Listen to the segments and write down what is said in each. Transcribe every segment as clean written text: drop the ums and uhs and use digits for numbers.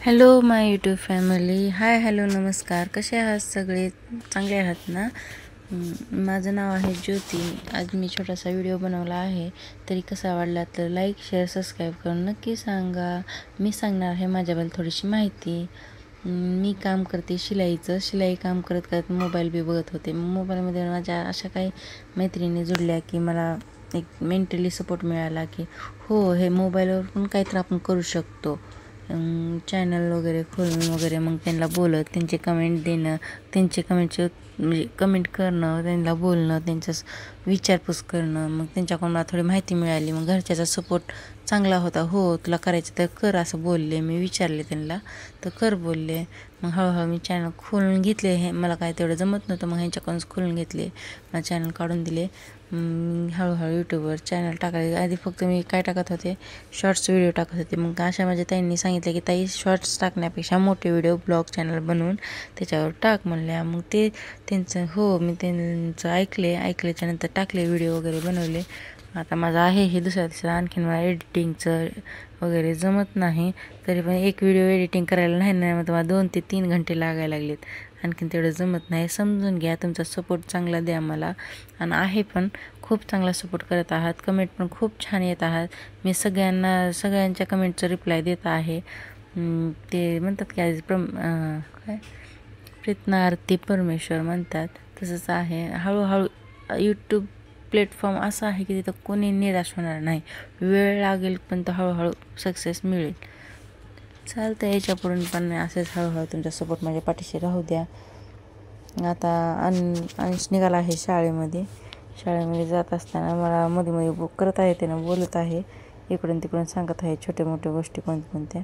Hello माय YouTube family. हाय, hello, नमस्कार. कसे आहात सगळे? चांगले आहात ना? माझं नाव आहे ज्योती. आज मी छोटासा व्हिडिओ बनवला आहे. तरी कसा आवडला तर लाईक, शेअर, सबस्क्राईब करून नक्की सांगा. मी सांगणार आहे माझ्याबद्दल थोडीशी माहिती. मी काम करते शिलाईचं. शिलाई काम करत करत मोबाईल बी बघत होते. मोबाईलमध्ये माझ्या अशा काही मैत्रिणी जुडल्या की मला एक मेंटली सपोर्ट मिळाला की हो, हे मोबाईलवर पण काहीतरी आपण करू शकतो. चॅनल वगैरे खोलून वगैरे मग त्यांना बोलत, त्यांचे कमेंट देणं, त्यांचे कमेंटचे म्हणजे कमेंट करणं, त्यांना बोलणं, त्यांचा विचारपूस करणं. मग त्यांच्याकडून मला थोडी माहिती मिळाली. मग घरच्याचा सपोर्ट चांगला होता. हो, तुला करायचं तर कर असं बोलले. मी विचारले त्यांना तर कर बोलले. मग हळूहळू मी चॅनल खोलून घेतले. हे मला काय तेवढं जमत नव्हतं. मग ह्यांच्याकडूनच खोलून घेतले. मला चॅनल काढून दिले. हळूहळू यूट्यूबवर चॅनल टाकायला आधी फक्त मी काय टाकत होते, शॉर्ट्स व्हिडिओ टाकत होते. मग अशा माझ्या ताईंनी सांगितलं की ताई शॉर्ट्स टाकण्यापेक्षा मोठे व्हिडिओ ब्लॉग चॅनल बनवून त्याच्यावर टाक म्हणल्या. मग ते त्यांचं हो, मी त्यांचं ऐकल्याच्यानंतर टाकले, व्हिडिओ वगैरे बनवले. आता माझं आहे हे दुसऱ्या तिसरं. आणखीन मला एडिटिंगचं वगैरे जमत नाही. तरी पण एक व्हिडिओ एडिटिंग करायला नाही मग मला 2 ते 3 घंटे लागायला लागलेत. आणखीन तेवढं जमत नाही. समजून घ्या, तुमचा सपोर्ट चांगला द्या मला. आणि आहे पण खूप चांगला सपोर्ट करत आहात. कमेंट पण खूप छान येत आहात. मी सगळ्यांच्या कमेंटचं रिप्लाय देत आहे. ते म्हणतात की काय प्रेतनार्थी परमेश्वर म्हणतात, तसंच आहे. हळूहळू यूट्यूब प्लॅटफॉर्म असा आहे की तिथं कोणी निराश होणार नाही. वेळ लागेल पण तो हळूहळू सक्सेस मिळेल. चालतं, याच्यापुढून पण असेच हळूहळू तुमचा सपोर्ट माझ्या पाठीशी राहू द्या. आता अंश निघाला आहे शाळेमध्ये जात असताना मला मध्ये करत आहे, त्यानं बोलत आहे, इकडून तिकडून सांगत आहे छोट्या मोठ्या गोष्टी कोणत्या.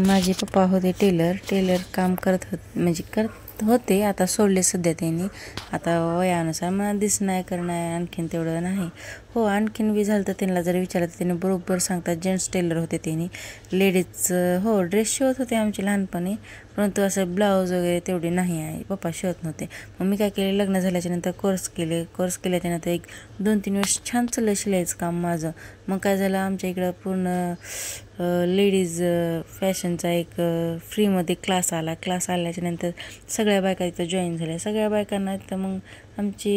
माझे पप्पा होते टेलर काम करत होते. आता सोडले सध्या त्यांनी. आता वयानुसार मला दिसणार करणार आणखीन तेवढं नाही. हो, आणखीन बी झालं तर त्यांना जर विचारलं तर त्यांनी बरोबर सांगतात. जेंट्स टेलर होते त्यांनी. लेडीजचं हो ड्रेस शिवत होते आमचे लहानपणी, परंतु असं ब्लाऊज वगैरे तेवढे नाही आहे, पप्पा शिवत नव्हते. मग मी काय केले, लग्न झाल्याच्यानंतर कोर्स केल्याच्यानंतर 1-2-3 वर्ष छान चाललं शिलाईचं काम माझं. मग काय झालं, आमच्या इकडं पूर्ण लेडीज फॅशनचा एक फ्रीमध्ये क्लास आल्याच्यानंतर सगळ्या बायका इथं जॉईन झाल्या. सगळ्या बायकांना तर मग आमची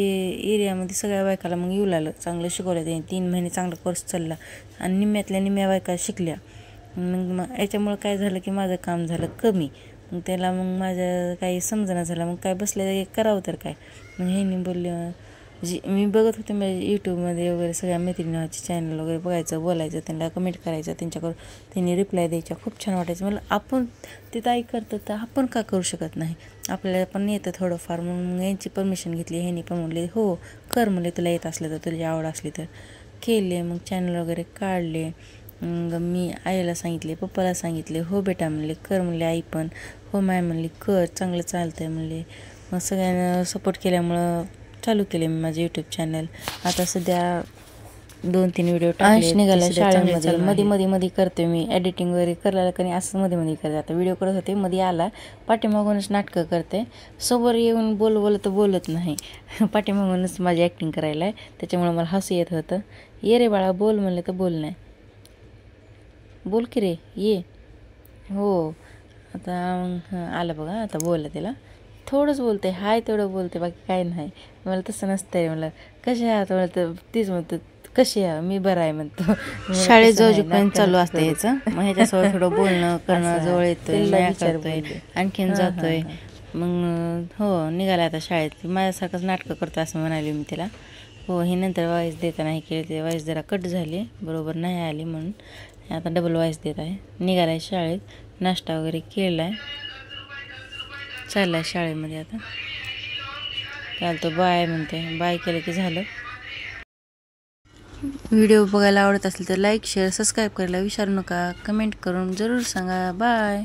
एरियामध्ये सगळ्या बायकाला मग येऊ लागलं. चांगलं शिकवलं त्यांनी. 3 महिने चांगला कोर्स चालला आणि निम्म्या बायका शिकल्या. मग याच्यामुळं काय झालं की माझं काम झालं कमी. मग त्याला मग माझं काही समजणं झालं. मग काय बसल्या करावं तर काय. मग ह्यांनी बोलले, मी बघत होते माझ्या यूट्यूबमध्ये वगैरे सगळ्या मैत्रिणीचे चॅनल वगैरे बघायचं, बोलायचं, त्यांना कमेंट करायचं, त्यांच्याकडून त्यांनी रिप्लाय द्यायच्या. खूप छान वाटायचं मला. आपण ते ताई करतात तर आपण का करू शकत नाही? आपल्याला पण येतं थोडंफार. मग यांची परमिशन घेतली. ह्यांनी पण म्हणले हो कर, म्हणले तुला येत असलं तर, तुझी आवड असली तर. केले. मग चॅनल वगैरे काढले. मग मी आईला सांगितले, पप्पाला सांगितले. हो बेटा म्हणले, कर म्हणले. आई पण हो माय म्हणली, कर, चांगलं चालतं आहे म्हणले. मग सगळ्यांना सपोर्ट केल्यामुळं चालू केले मी माझं यूट्यूब चॅनल. आता सध्या 2-3 व्हिडिओ टाकले. निघाले शाळेमध्ये मध्ये करते मी एडिटिंग वगैरे करायला. कधी असं मध्ये करते. आता व्हिडिओ करत होते, मध्ये आला, पाठीमागूनच नाटकं करते. समोर येऊन बोलत नाही. पाठीमागूनच माझी ॲक्टिंग करायला आहे. त्याच्यामुळे मला हसू येत होतं. ये रे बाळा, बोल म्हणलं तर बोल नाही. बोल की रे, ये. हो, आता आलं बघा. आता बोला त्याला. थोडंच बोलते, हाय तेवढं बोलते, बाकी काय नाही. मला तसं नसतं आहे. मला कसे आहात म्हणतं, तीच म्हणतं कशी आहे, मी बरं आहे म्हणतो. शाळेत जाऊपर्यंत चालू असतं याचं. मग ह्याच्यासोबत थोडं बोलणं करणं, जवळ येतोय, करतोय, आणखीन जातोय. मग हो, निघाला आता शाळेत. माझ्यासारखंच नाटकं करतो असं म्हणाले मी त्याला. हो, हे नंतर वॉईस देता नाही केले. ते वॉईस जरा कट झाली, बरोबर नाही आली, म्हणून आता डबल वॉईस देत आहे. निघाला आहे शाळेत. नाश्ता वगैरे केला आहे. चालला आहे शाळेमध्ये आता. चालतो, बाय म्हणते. बाय केलं की झालं. व्हिडिओ बघायला आवडत असेल तर लाईक, शेअर, सबस्क्राईब करायला विसरू नका. कमेंट करून जरूर सांगा. बाय.